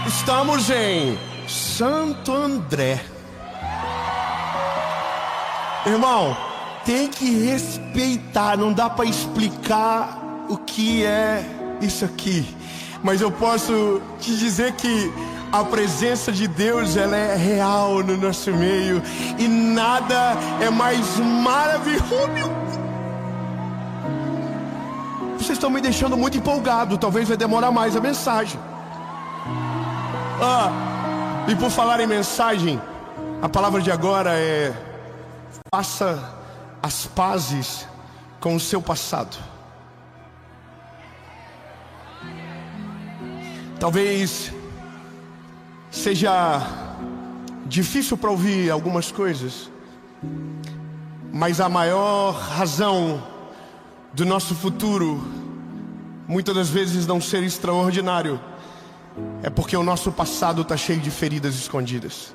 Estamos em Santo André. Irmão, tem que respeitar, não dá para explicar o que é isso aqui. Mas eu posso te dizer que a presença de Deus, ela é real no nosso meio. E nada é mais maravilhoso. Vocês estão me deixando muito empolgado. Talvez vai demorar mais a mensagem. E por falar em mensagem, a palavra de agora é: faça as pazes com o seu passado. Talvez seja difícil para ouvir algumas coisas, mas a maior razão do nosso futuro muitas das vezes não ser extraordinário é porque o nosso passado está cheio de feridas escondidas.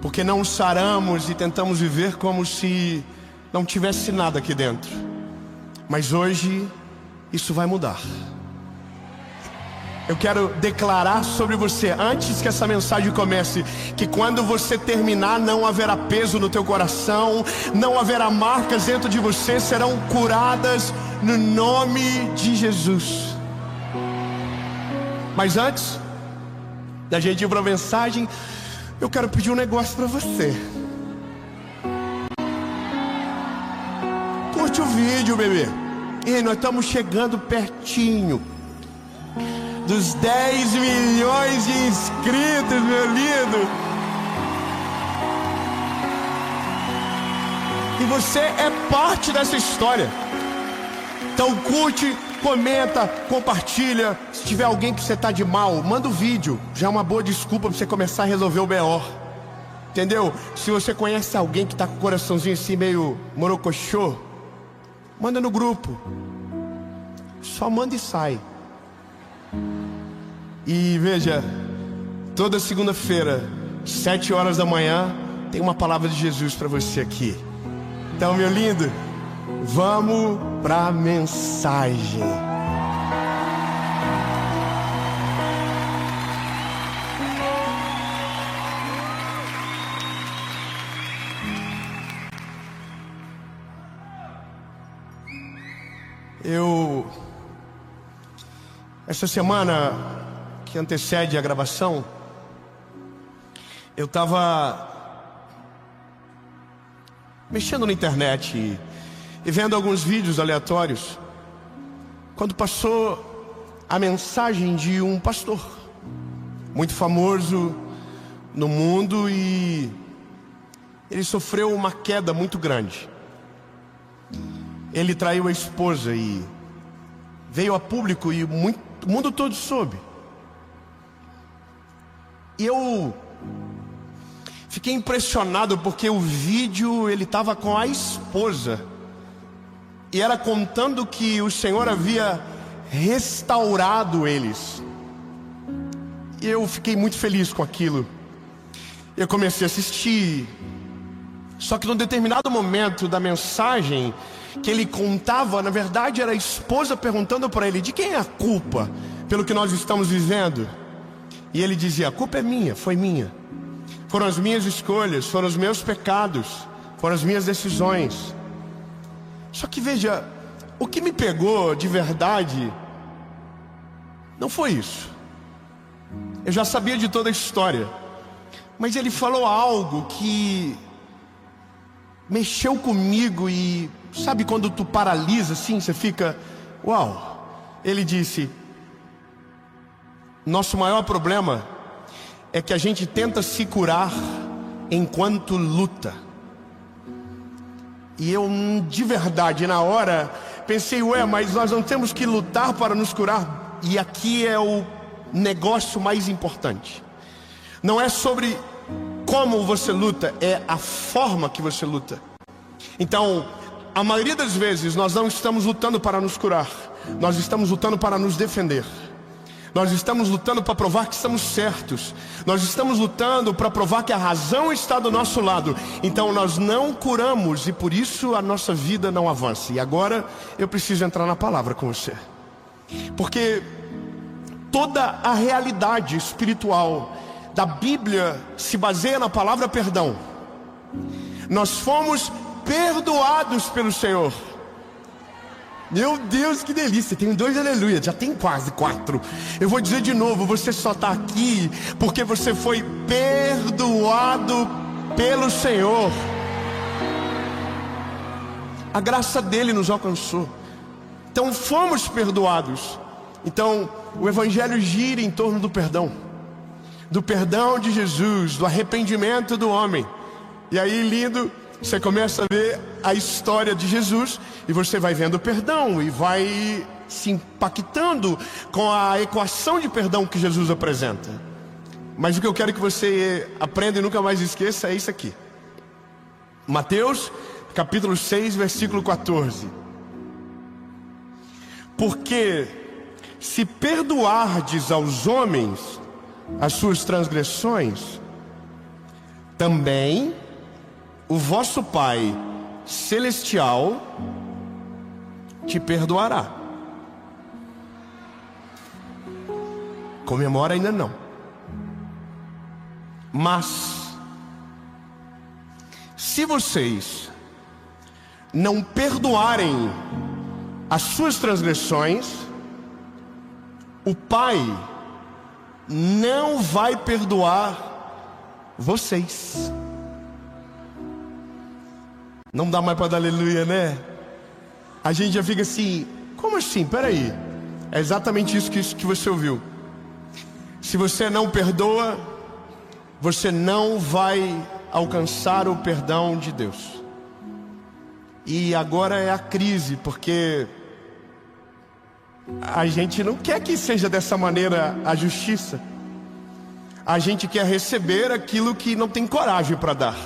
Porque não saramos e tentamos viver como se não tivesse nada aqui dentro. Mas hoje isso vai mudar. Eu quero declarar sobre você, antes que essa mensagem comece, que quando você terminar não haverá peso no teu coração, não haverá marcas dentro de você, serão curadas no nome de Jesus. Mas antes da gente ir para a mensagem, eu quero pedir um negócio para você. Curte o vídeo, bebê. E nós estamos chegando pertinho dos 10 milhões de inscritos, meu lindo. E você é parte dessa história. Então curte, comenta, compartilha. Se tiver alguém que você tá de mal, manda o vídeo. Já é uma boa desculpa para você começar a resolver o B.O. Entendeu? Se você conhece alguém que tá com o coraçãozinho assim meio morocochô, manda no grupo. Só manda e sai. E veja, toda segunda-feira, 7 horas da manhã, tem uma palavra de Jesus para você aqui. Então, meu lindo, vamos para a mensagem. Essa semana que antecede a gravação, eu estava mexendo na internet e vendo alguns vídeos aleatórios, quando passou a mensagem de um pastor muito famoso no mundo, e ele sofreu uma queda muito grande. Ele traiu a esposa e veio a público e o mundo todo soube. E eu fiquei impressionado porque o vídeo, ele estava com a esposa e era contando que o Senhor havia restaurado eles. E eu fiquei muito feliz com aquilo. Eu comecei a assistir. Só que num determinado momento da mensagem que ele contava, na verdade era a esposa perguntando para ele: de quem é a culpa pelo que nós estamos vivendo? E ele dizia: a culpa é minha, foi minha. Foram as minhas escolhas, foram os meus pecados, foram as minhas decisões. Só que veja, o que me pegou de verdade não foi isso. Eu já sabia de toda a história, mas ele falou algo que mexeu comigo. E sabe quando tu paralisa assim, você fica, uau. Ele disse: nosso maior problema é que a gente tenta se curar enquanto luta. E eu, de verdade, na hora, pensei, mas nós não temos que lutar para nos curar. E aqui é o negócio mais importante. Não é sobre como você luta, é a forma que você luta. Então, a maioria das vezes nós não estamos lutando para nos curar, nós estamos lutando para nos defender. Nós estamos lutando para provar que estamos certos. Nós estamos lutando para provar que a razão está do nosso lado. Então nós não curamos e por isso a nossa vida não avança. E agora eu preciso entrar na palavra com você, porque Toda a realidade espiritual da Bíblia se baseia na palavra perdão. Nós fomos perdoados pelo Senhor. Meu Deus, que delícia, tem 2 aleluia, já tem quase 4. Eu vou dizer de novo, você só está aqui porque você foi perdoado pelo Senhor. A graça dele nos alcançou. Então fomos perdoados. Então o Evangelho gira em torno do perdão de Jesus, do arrependimento do homem. E aí, lindo, você começa a ver a história de Jesus e você vai vendo o perdão e vai se impactando com a equação de perdão que Jesus apresenta. Mas o que eu quero que você aprenda e nunca mais esqueça é isso aqui. Mateus capítulo 6, versículo 14. Porque se perdoardes aos homens as suas transgressões, também o vosso Pai Celestial te perdoará. Comemora ainda não. Mas se vocês não perdoarem as suas transgressões, o Pai não vai perdoar vocês. Não dá mais para dar aleluia, né? A gente já fica assim, como assim? Peraí. É exatamente isso que você ouviu. Se você não perdoa, você não vai alcançar o perdão de Deus. E agora é a crise, porque a gente não quer que seja dessa maneira a justiça. A gente quer receber aquilo que não tem coragem para dar.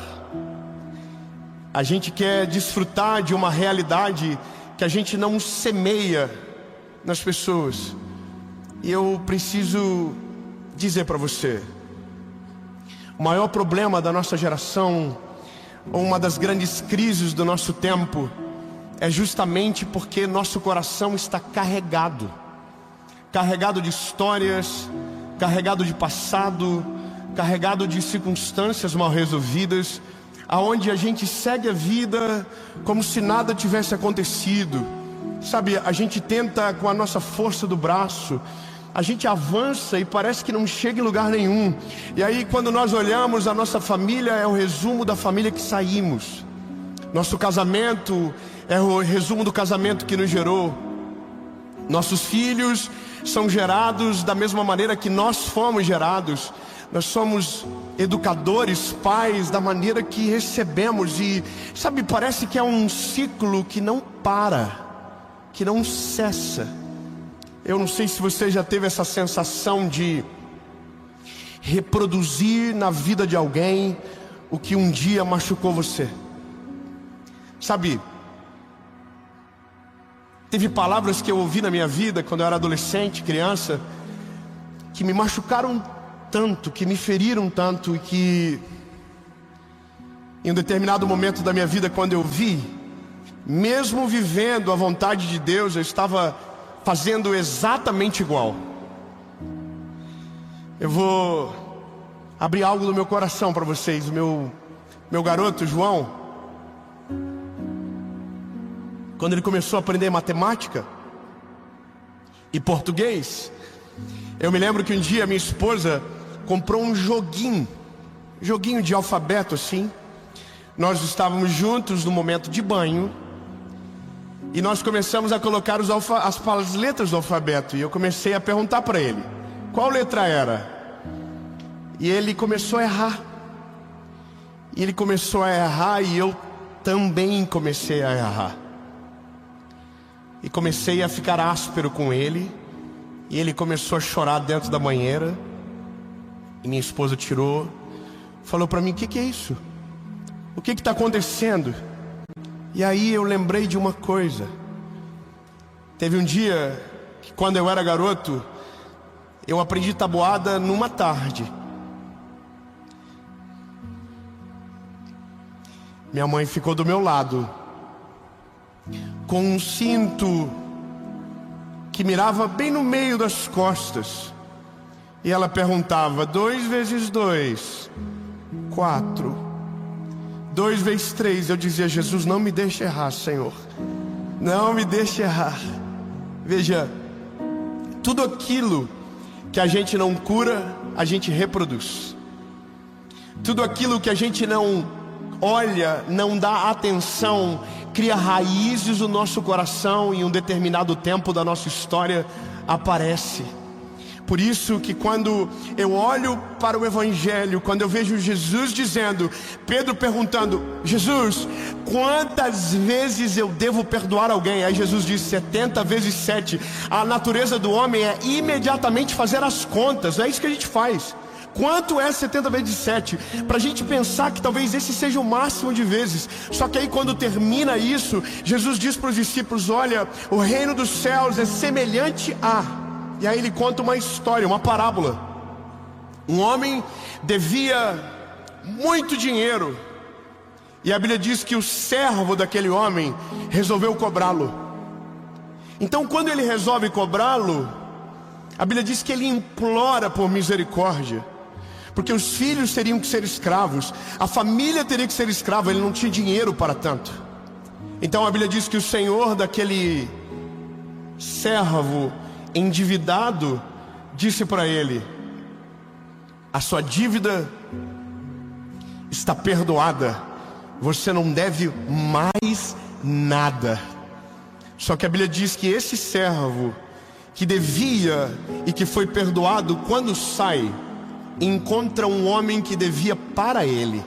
A gente quer desfrutar de uma realidade que a gente não semeia nas pessoas. E eu preciso dizer para você, o maior problema da nossa geração, ou uma das grandes crises do nosso tempo, é justamente porque nosso coração está carregado de histórias, carregado de passado, carregado de circunstâncias mal resolvidas, aonde a gente segue a vida como se nada tivesse acontecido. Sabe, a gente tenta com a nossa força do braço, a gente avança e parece que não chega em lugar nenhum. E aí quando nós olhamos, a nossa família é o resumo da família que saímos. Nosso casamento é o resumo do casamento que nos gerou. Nossos filhos são gerados da mesma maneira que nós fomos gerados. Nós somos educadores, pais, da maneira que recebemos. E sabe, parece que é um ciclo que não para, que não cessa. Eu não sei se você já teve essa sensação de reproduzir na vida de alguém o que um dia machucou você. Sabe, teve palavras que eu ouvi na minha vida quando eu era adolescente, criança, que me machucaram tanto, que me feriram tanto, e que em um determinado momento da minha vida, quando eu vi, mesmo vivendo a vontade de Deus, eu estava fazendo exatamente igual. Eu vou abrir algo do meu coração para vocês. O meu garoto João, quando ele começou a aprender matemática e português, eu me lembro que um dia minha esposa comprou um joguinho de alfabeto assim. Nós estávamos juntos no momento de banho e nós começamos a colocar as letras do alfabeto. E eu comecei a perguntar para ele qual letra era. E ele começou a errar. E ele começou a errar e eu também comecei a errar. E comecei a ficar áspero com ele. E ele começou a chorar dentro da banheira. E minha esposa tirou, falou para mim: o que é isso? O que está acontecendo? E aí eu lembrei de uma coisa. Teve um dia que, quando eu era garoto, eu aprendi tabuada numa tarde. Minha mãe ficou do meu lado com um cinto que mirava bem no meio das costas. E ela perguntava: 2 vezes 2, 4. 2 vezes 3. Eu dizia: Jesus, não me deixe errar, Senhor. Não me deixe errar. Veja, tudo aquilo que a gente não cura, a gente reproduz. Tudo aquilo que a gente não olha, não dá atenção, cria raízes no nosso coração e em um determinado tempo da nossa história aparece. Por isso que quando eu olho para o Evangelho, quando eu vejo Jesus dizendo, Pedro perguntando: Jesus, quantas vezes eu devo perdoar alguém? Aí Jesus diz 70 vezes 7. A natureza do homem é imediatamente fazer as contas. É isso que a gente faz. Quanto é 70 vezes 7? Para a gente pensar que talvez esse seja o máximo de vezes. Só que aí quando termina isso, Jesus diz para os discípulos: olha, o reino dos céus é semelhante a... E aí ele conta uma história, uma parábola. Um homem devia muito dinheiro, e a Bíblia diz que o servo daquele homem resolveu cobrá-lo. Então quando ele resolve cobrá-lo, a Bíblia diz que ele implora por misericórdia, porque os filhos teriam que ser escravos, a família teria que ser escrava, ele não tinha dinheiro para tanto. Então a Bíblia diz que o senhor daquele servo endividado disse para ele: a sua dívida está perdoada, você não deve mais nada. Só que a Bíblia diz que esse servo que devia e que foi perdoado, quando sai, encontra um homem que devia para ele.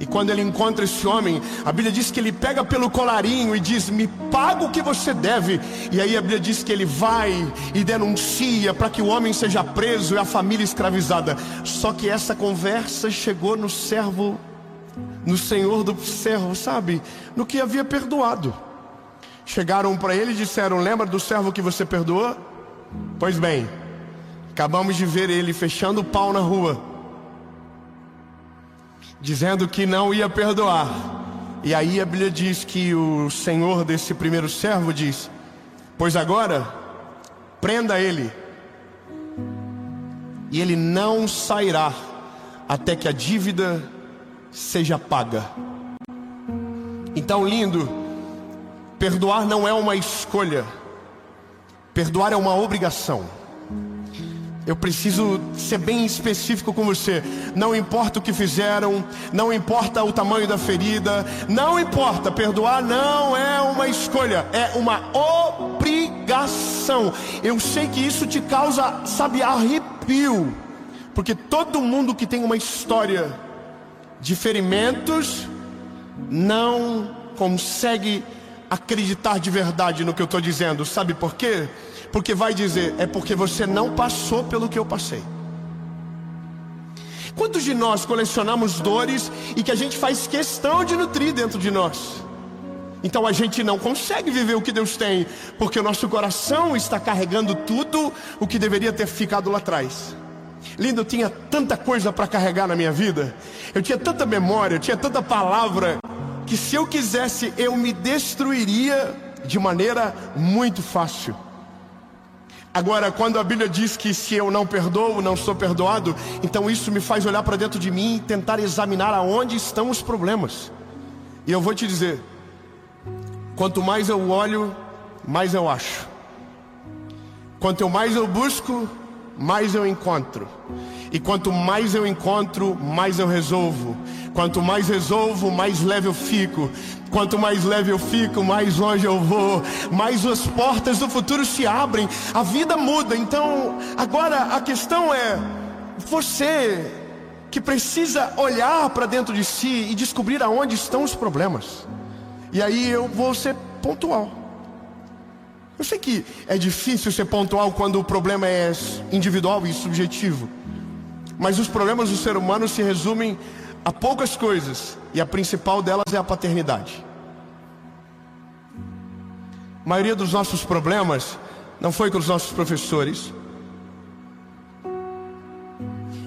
E quando ele encontra esse homem, a Bíblia diz que ele pega pelo colarinho e diz: me paga o que você deve. E aí a Bíblia diz que ele vai e denuncia para que o homem seja preso e a família escravizada. Só que essa conversa chegou no servo, no senhor do servo, sabe? No que havia perdoado. Chegaram para ele e disseram: lembra do servo que você perdoou? Pois bem, acabamos de ver ele fechando o pau na rua, dizendo que não ia perdoar. E aí a Bíblia diz que o senhor desse primeiro servo diz: pois agora prenda ele, e ele não sairá até que a dívida seja paga. Então, lindo, perdoar não é uma escolha, perdoar é uma obrigação. Eu preciso ser bem específico com você. Não importa o que fizeram, não importa o tamanho da ferida, não importa, perdoar não é uma escolha, é uma obrigação. Eu sei que isso te causa, sabe, arrepio, porque todo mundo que tem uma história de ferimentos não consegue acreditar de verdade no que eu estou dizendo. Sabe por quê? Porque vai dizer: é porque você não passou pelo que eu passei. Quantos de nós colecionamos dores e que a gente faz questão de nutrir dentro de nós? Então a gente não consegue viver o que Deus tem, porque o nosso coração está carregando tudo o que deveria ter ficado lá atrás. Lindo, eu tinha tanta coisa para carregar na minha vida, eu tinha tanta memória, eu tinha tanta palavra, que se eu quisesse eu me destruiria de maneira muito fácil. Agora, quando a Bíblia diz que se eu não perdoo, não sou perdoado, então isso me faz olhar para dentro de mim e tentar examinar aonde estão os problemas. E eu vou te dizer, quanto mais eu olho, mais eu acho. Quanto mais eu busco, mais eu encontro. E quanto mais eu encontro, mais eu resolvo. Quanto mais resolvo, mais leve eu fico. Quanto mais leve eu fico, mais longe eu vou, mais as portas do futuro se abrem, a vida muda. Então, agora a questão é, você que precisa olhar para dentro de si e descobrir aonde estão os problemas. E aí eu vou ser pontual. Eu sei que é difícil ser pontual quando o problema é individual e subjetivo, mas os problemas do ser humano se resumem a poucas coisas, e a principal delas é a paternidade. A maioria dos nossos problemas não foi com os nossos professores,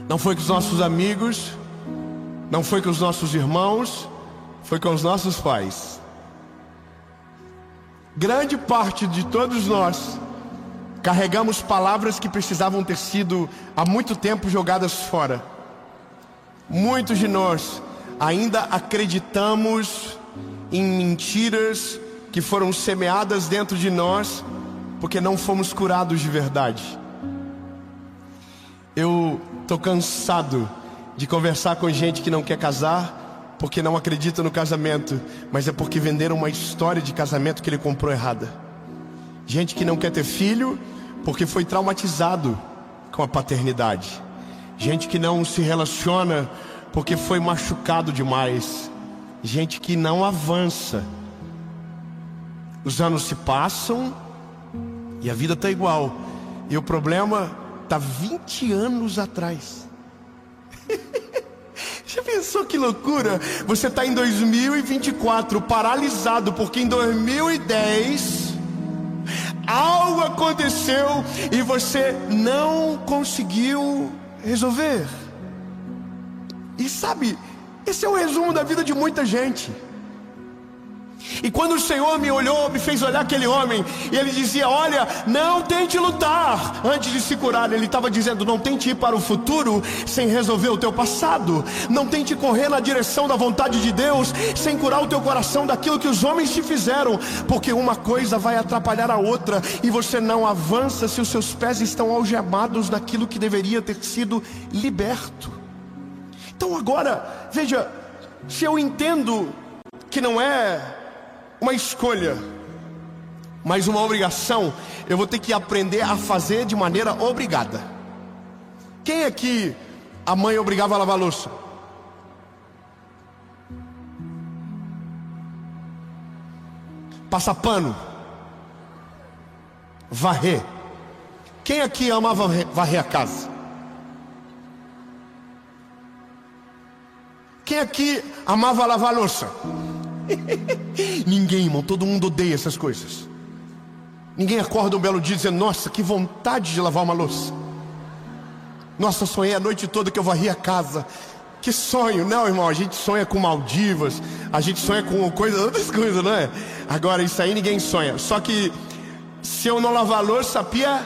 não foi com os nossos amigos, não foi com os nossos irmãos, foi com os nossos pais. Grande parte de todos nós Carregamos palavras que precisavam ter sido há muito tempo jogadas fora. Muitos de nós ainda acreditamos em mentiras que foram semeadas dentro de nós porque não fomos curados de verdade. Eu estou cansado de conversar com gente que não quer casar porque não acredita no casamento, mas é porque venderam uma história de casamento que ele comprou errada. Gente que não quer ter filho porque foi traumatizado com a paternidade. Gente que não se relaciona porque foi machucado demais. Gente que não avança. Os anos se passam e a vida está igual. E o problema está 20 anos atrás. Já pensou que loucura? Você está em 2024 paralisado porque em 2010 algo aconteceu e você não conseguiu resolver. E sabe, esse é o resumo da vida de muita gente. E quando o Senhor me olhou, me fez olhar aquele homem, e ele dizia: olha, não tente lutar antes de se curar. Ele estava dizendo: não tente ir para o futuro sem resolver o teu passado. Não tente correr na direção da vontade de Deus sem curar o teu coração daquilo que os homens te fizeram, porque uma coisa vai atrapalhar a outra, e você não avança se os seus pés estão algemados naquilo que deveria ter sido liberto. Então agora, veja, se eu entendo que não é uma escolha, mas uma obrigação, eu vou ter que aprender a fazer de maneira obrigada. Quem aqui a mãe obrigava a lavar a louça? Passar pano, varrer. Quem aqui amava varrer a casa? Quem aqui amava lavar a louça? Ninguém, irmão, todo mundo odeia essas coisas. Ninguém acorda um belo dia dizendo: nossa, que vontade de lavar uma louça. Nossa, sonhei a noite toda que eu varri a casa. Que sonho. Não, irmão, a gente sonha com Maldivas, a gente sonha com outras coisas, não é? Agora, isso aí ninguém sonha. Só que se eu não lavar a louça, a pia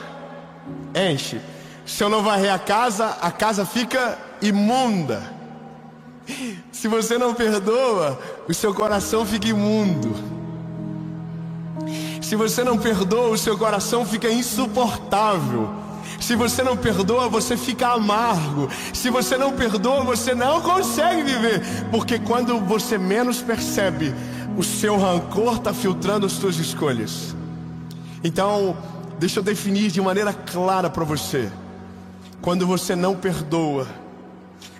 enche. Se eu não varrer a casa fica imunda. Se você não perdoa, o seu coração fica imundo. Se você não perdoa, o seu coração fica insuportável. Se você não perdoa, você fica amargo. Se você não perdoa, você não consegue viver. Porque quando você menos percebe, o seu rancor está filtrando as suas escolhas. Então, deixa eu definir de maneira clara para você. Quando você não perdoa,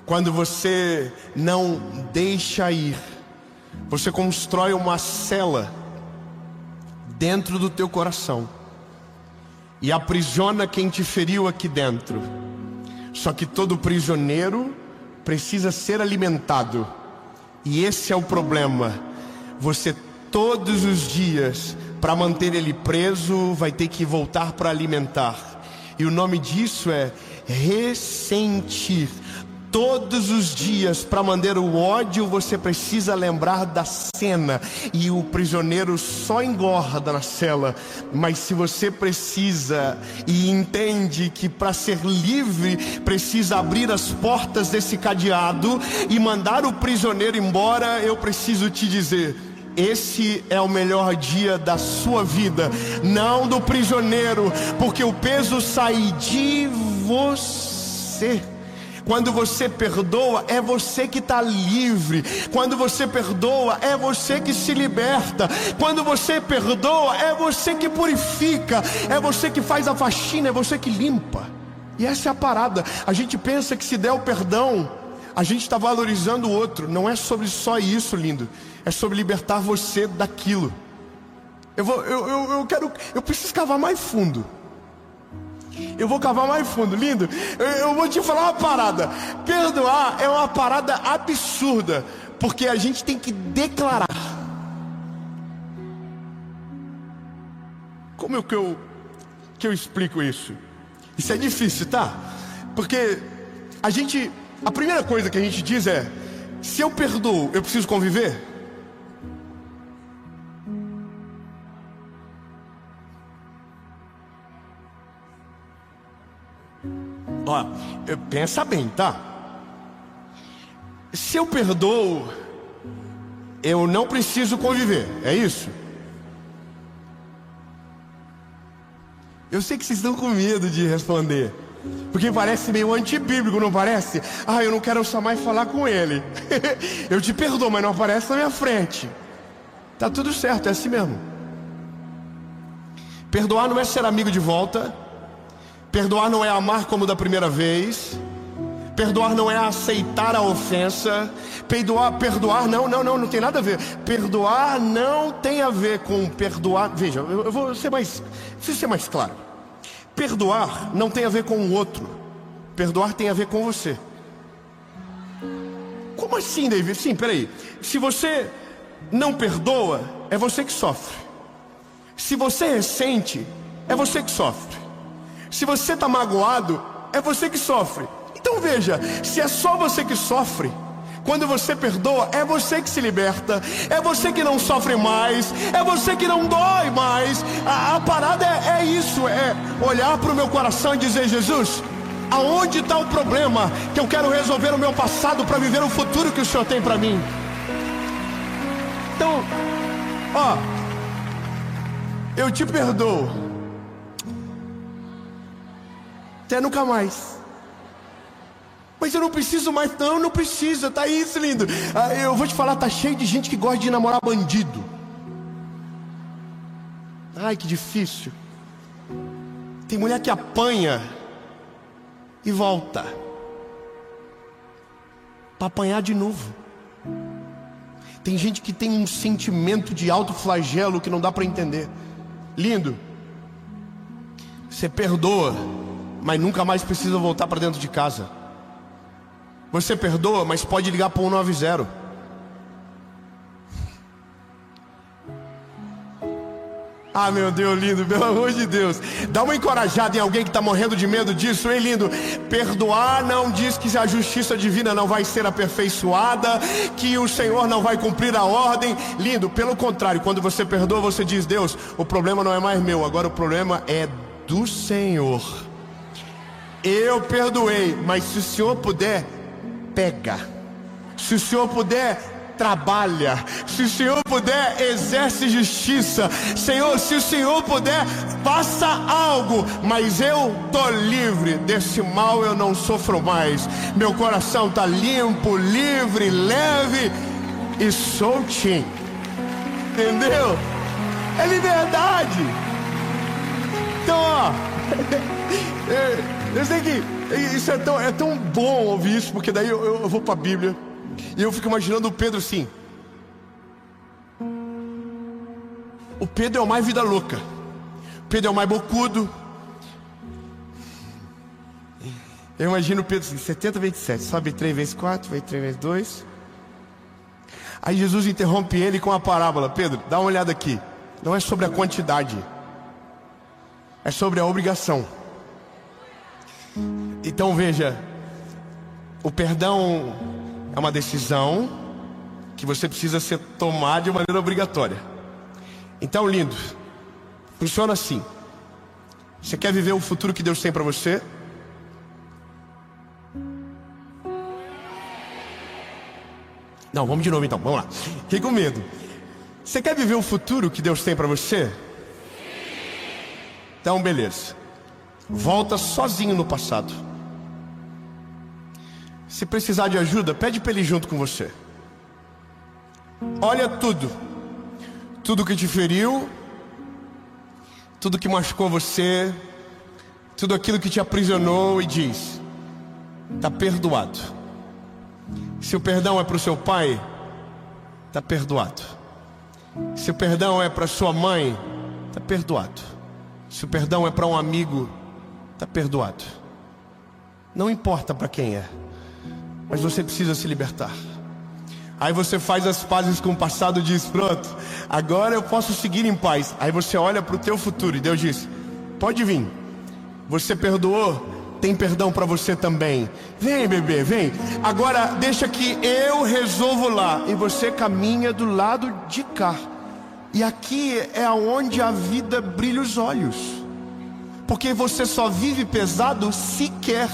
quando você não deixa ir, você constrói uma cela dentro do teu coração e aprisiona quem te feriu aqui dentro. Só que todo prisioneiro precisa ser alimentado. E esse é o problema. Você todos os dias, para manter ele preso, vai ter que voltar para alimentar. E o nome disso é ressentir. Todos os dias, para manter o ódio, você precisa lembrar da cena. E o prisioneiro só engorda na cela. Mas se você precisa e entende que para ser livre precisa abrir as portas desse cadeado e mandar o prisioneiro embora, eu preciso te dizer: esse é o melhor dia da sua vida, não do prisioneiro, porque o peso sai de você. Quando você perdoa, é você que está livre. Quando você perdoa, é você que se liberta. Quando você perdoa, é você que purifica. É você que faz a faxina, é você que limpa. E essa é a parada. A gente pensa que se der o perdão, a gente está valorizando o outro. Não é sobre só isso, lindo. É sobre libertar você daquilo. Eu preciso cavar mais fundo. Eu vou cavar mais fundo, lindo. Eu vou te falar uma parada. Perdoar é uma parada absurda, porque a gente tem que declarar. Como é que eu explico isso? Isso é difícil, tá? Porque a primeira coisa que a gente diz é: se eu perdoo, eu preciso conviver? pensa bem, tá? Se eu perdoo, eu não preciso conviver, é isso? Eu sei que vocês estão com medo de responder, porque parece meio antibíblico, não parece? Ah, eu não quero só mais falar com ele. Eu te perdoo, mas não aparece na minha frente. Tá tudo certo, é assim mesmo. Perdoar não é ser amigo de volta. Perdoar não é amar como da primeira vez. Perdoar não é aceitar a ofensa. Perdoar não tem nada a ver. Perdoar não tem a ver com perdoar. Veja, eu vou ser mais, preciso ser mais claro. Perdoar não tem a ver com o outro. Perdoar tem a ver com você. Como assim, David? Sim, peraí. Se você não perdoa, é você que sofre. Se você ressente, é você que sofre. Se você está magoado, é você que sofre. Então veja, se é só você que sofre, quando você perdoa, é você que se liberta, é você que não sofre mais, é você que não dói mais. A parada é isso, é olhar para o meu coração e dizer: Jesus, aonde está o problema que eu quero resolver no meu passado para viver o futuro que o Senhor tem para mim? Então, eu te perdoo, até nunca mais. Mas eu não preciso mais. Não precisa, tá isso, lindo. Eu vou te falar, tá cheio de gente que gosta de namorar bandido. Ai, que difícil. Tem mulher que apanha e volta para apanhar de novo. Tem gente que tem um sentimento de autoflagelo que não dá para entender. Lindo. Você perdoa, mas nunca mais precisa voltar para dentro de casa. Você perdoa, mas pode ligar para o 190. Ah, meu Deus, lindo, pelo amor de Deus. Dá uma encorajada em alguém que está morrendo de medo disso, hein, lindo? Perdoar não diz que a justiça divina não vai ser aperfeiçoada, que o Senhor não vai cumprir a ordem. Lindo, pelo contrário, quando você perdoa, você diz: Deus, o problema não é mais meu, agora o problema é do Senhor. Eu perdoei, mas se o Senhor puder, pega. Se o Senhor puder, trabalha. Se o Senhor puder, exerce justiça. Senhor, se o Senhor puder, faça algo. Mas eu tô livre desse mal, eu não sofro mais. Meu coração tá limpo, livre, leve e soltinho. Entendeu? É liberdade. Então, eu sei que isso é tão bom ouvir isso, porque daí eu vou para a Bíblia e eu fico imaginando o Pedro assim. O Pedro é o mais vida louca. O Pedro é o mais bocudo. Eu imagino o Pedro assim: 70, 27, sobe 3 vezes 4, vem 3 vezes 2. Aí Jesus interrompe ele com a parábola: Pedro, dá uma olhada aqui. Não é sobre a quantidade, é sobre a obrigação. Então veja, o perdão é uma decisão que você precisa ser tomada de maneira obrigatória. Então, lindo, funciona assim. Você quer viver o futuro que Deus tem para você? Não, vamos de novo então, vamos lá. Fiquei com medo. Você quer viver o futuro que Deus tem para você? Então, beleza. Volta sozinho no passado. Se precisar de ajuda, pede para ele ir junto com você. Olha tudo que te feriu, tudo que machucou você, tudo aquilo que te aprisionou, e diz: está perdoado. Se o perdão é para o seu pai, está perdoado. Se o perdão é para sua mãe, está perdoado. Se o perdão é para um amigo, está perdoado. Não importa para quem é, mas você precisa se libertar. Aí você faz as pazes com o passado e diz: pronto, agora eu posso seguir em paz. Aí você olha para o teu futuro e Deus diz: pode vir. Você perdoou, tem perdão para você também. Vem, bebê, vem. Agora deixa que eu resolvo lá. E você caminha do lado de cá. E aqui é onde a vida brilha os olhos. Porque você só vive pesado se quer.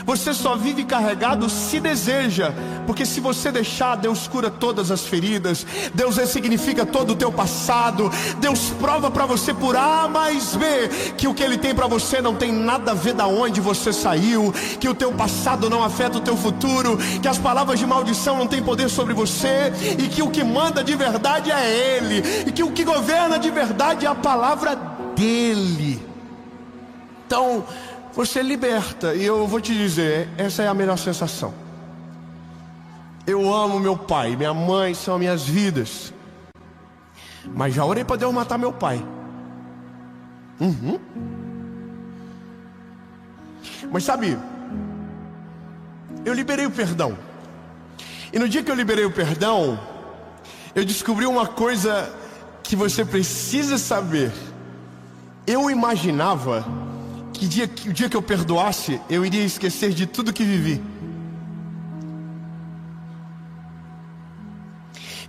Você só vive carregado se deseja, porque se você deixar, Deus cura todas as feridas, Deus ressignifica todo o teu passado, Deus prova para você por A mais B, que o que Ele tem para você não tem nada a ver da onde você saiu, que o teu passado não afeta o teu futuro, que as palavras de maldição não têm poder sobre você, e que o que manda de verdade é Ele, e que o que governa de verdade é a palavra dEle. Então, você liberta, e eu vou te dizer, essa é a melhor sensação. Eu amo meu pai, minha mãe são minhas vidas, mas já orei para Deus matar meu pai. Mas sabe, eu liberei o perdão, e no dia que eu liberei o perdão, eu descobri uma coisa que você precisa saber. Eu imaginava que o dia que eu perdoasse, eu iria esquecer de tudo que vivi.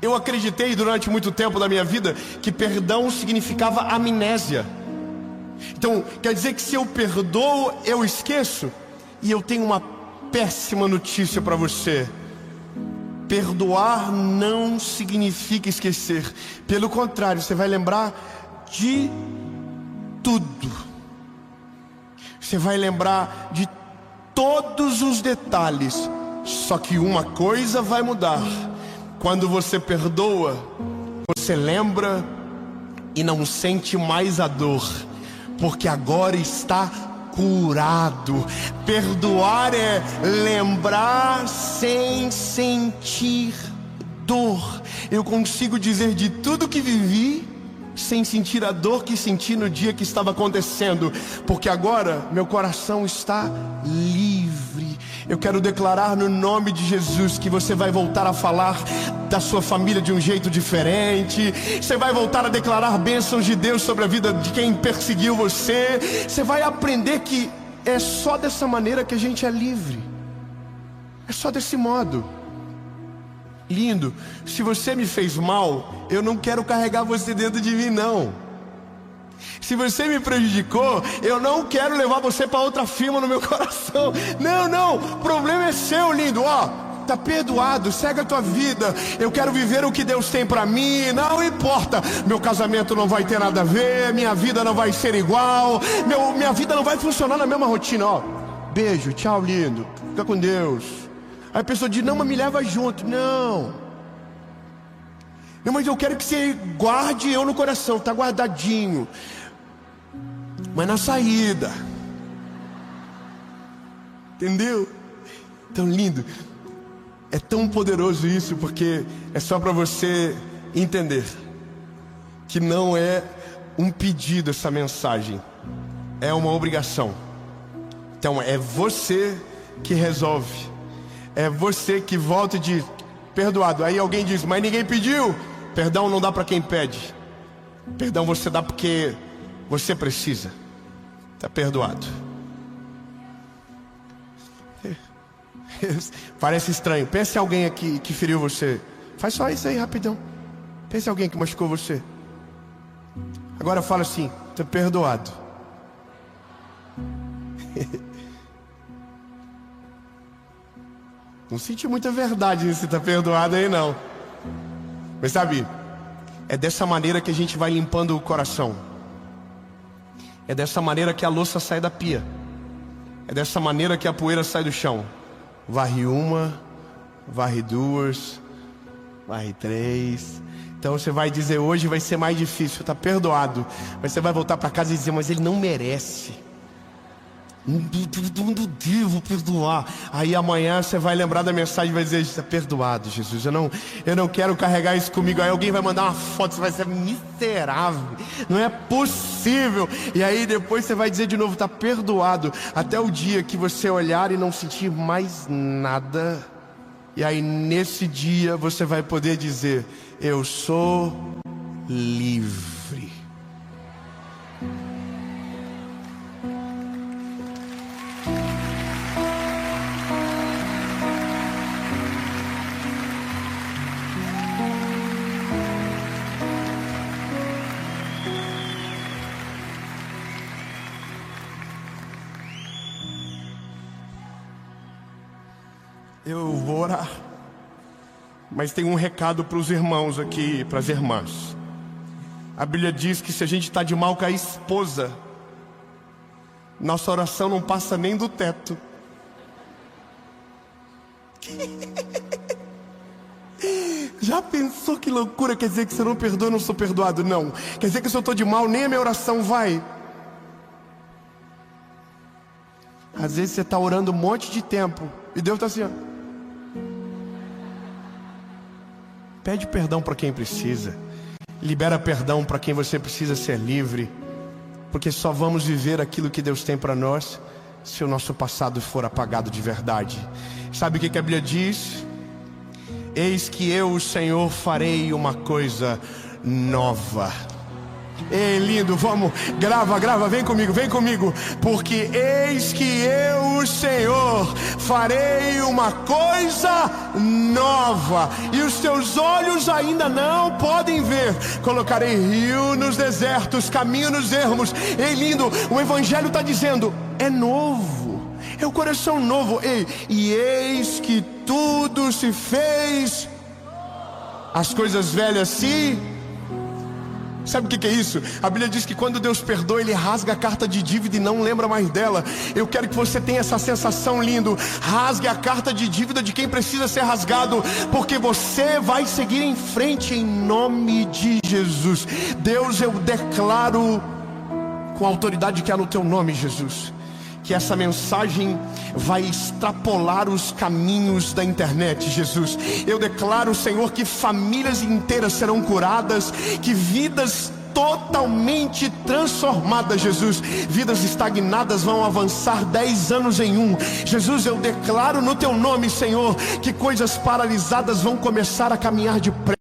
Eu acreditei durante muito tempo da minha vida que perdão significava amnésia. Então, quer dizer que se eu perdoo, eu esqueço? E eu tenho uma péssima notícia para você. Perdoar não significa esquecer. Pelo contrário, você vai lembrar de tudo. Você vai lembrar de todos os detalhes. Só que uma coisa vai mudar. Quando você perdoa, você lembra e não sente mais a dor, porque agora está curado. Perdoar é lembrar sem sentir dor. Eu consigo dizer de tudo que vivi sem sentir a dor que senti no dia que estava acontecendo, porque agora meu coração está livre. Eu quero declarar no nome de Jesus que você vai voltar a falar da sua família de um jeito diferente. Você vai voltar a declarar bênçãos de Deus sobre a vida de quem perseguiu você. Você vai aprender que é só dessa maneira que a gente é livre. É só desse modo. Lindo, se você me fez mal, eu não quero carregar você dentro de mim, não. Se você me prejudicou, eu não quero levar você para outra firma no meu coração. Não, o problema é seu, lindo. Tá perdoado, segue a tua vida. Eu quero viver o que Deus tem para mim. Não importa, meu casamento não vai ter nada a ver, minha vida não vai ser igual, minha vida não vai funcionar na mesma rotina. Beijo, tchau, lindo, fica com Deus. Aí a pessoa diz, não, mas me leva junto. Não, mas eu quero que você guarde eu no coração. Tá guardadinho, mas na saída. Entendeu? Tão lindo. É tão poderoso isso, porque é só para você entender que não é um pedido essa mensagem, é uma obrigação. Então é você que resolve. É você que volta e diz, perdoado. Aí alguém diz, mas ninguém pediu. Perdão não dá para quem pede. Perdão você dá porque você precisa. Está perdoado. Parece estranho. Pense em alguém aqui que feriu você. Faz só isso aí rapidão. Pense em alguém que machucou você. Agora fala assim, está perdoado. Não senti muita verdade nisso, você está perdoado aí não. Mas sabe, é dessa maneira que a gente vai limpando o coração. É dessa maneira que a louça sai da pia. É dessa maneira que a poeira sai do chão. Varre uma, varre duas, varre três. Então você vai dizer, hoje vai ser mais difícil, está perdoado. Mas você vai voltar para casa e dizer, mas ele não merece. Não devo perdoar. Aí amanhã você vai lembrar da mensagem e vai dizer, está perdoado, Jesus, eu não quero carregar isso comigo. Aí alguém vai mandar uma foto, você vai ser miserável, não é possível. E aí depois você vai dizer de novo, está perdoado, até o dia que você olhar e não sentir mais nada. E aí nesse dia você vai poder dizer, eu sou livre. Eu vou orar, mas tem um recado para os irmãos aqui, para as irmãs. A Bíblia diz que se a gente está de mal com a esposa, nossa oração não passa nem do teto. Já pensou que loucura? Quer dizer que se eu não perdoo, eu não sou perdoado? Não. Quer dizer que se eu estou de mal, nem a minha oração vai. Às vezes você está orando um monte de tempo e Deus está assim, ó. Pede perdão para quem precisa. Libera perdão para quem você precisa ser livre. Porque só vamos viver aquilo que Deus tem para nós se o nosso passado for apagado de verdade. Sabe o que a Bíblia diz? Eis que eu, o Senhor, farei uma coisa nova. Ei, lindo, vamos, grava, vem comigo. Porque eis que eu, o Senhor, farei uma coisa nova, e os teus olhos ainda não podem ver. Colocarei rio nos desertos, caminho nos ermos. Ei, lindo, o Evangelho está dizendo, é novo, é o coração novo. Ei, e eis que tudo se fez, as coisas velhas se... Sabe o que é isso? A Bíblia diz que quando Deus perdoa, Ele rasga a carta de dívida e não lembra mais dela. Eu quero que você tenha essa sensação, lindo. Rasgue a carta de dívida de quem precisa ser rasgado, porque você vai seguir em frente em nome de Jesus. Deus, eu declaro com a autoridade que há no Teu nome, Jesus, que essa mensagem vai extrapolar os caminhos da internet, Jesus. Eu declaro, Senhor, que famílias inteiras serão curadas, que vidas totalmente transformadas, Jesus. Vidas estagnadas vão avançar 10 anos em um. Jesus, eu declaro no Teu nome, Senhor, que coisas paralisadas vão começar a caminhar depressa.